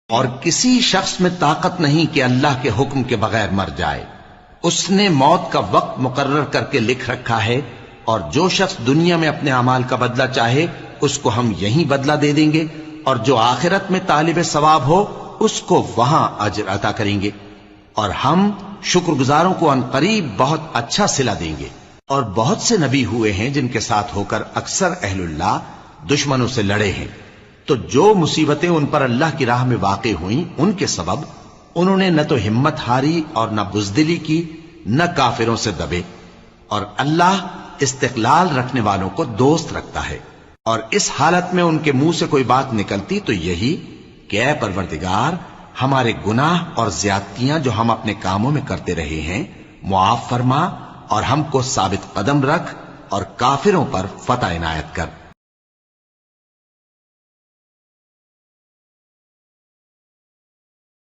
اور کسی شخص میں طاقت نہیں کہ اللہ کے حکم کے بغیر مر جائے. اس نے موت کا وقت مقرر کر کے لکھ رکھا ہے، اور جو شخص دنیا میں اپنے اعمال کا بدلہ چاہے اس کو ہم یہیں بدلہ دے دیں گے، اور جو آخرت میں طالب ثواب ہو اس کو وہاں اجر عطا کریں گے، اور ہم شکر گزاروں کو عنقریب بہت اچھا صلہ دیں گے. اور بہت سے نبی ہوئے ہیں جن کے ساتھ ہو کر اکثر اہل اللہ دشمنوں سے لڑے ہیں، تو جو مصیبتیں ان پر اللہ کی راہ میں واقع ہوئیں ان کے سبب انہوں نے نہ تو ہمت ہاری اور نہ بزدلی کی، نہ کافروں سے دبے. اور اللہ استقلال رکھنے والوں کو دوست رکھتا ہے. اور اس حالت میں ان کے منہ سے کوئی بات نکلتی تو یہی کہ اے پروردگار، ہمارے گناہ اور زیادتیاں جو ہم اپنے کاموں میں کرتے رہے ہیں معاف فرما، اور ہم کو ثابت قدم رکھ، اور کافروں پر فتح عنایت کر.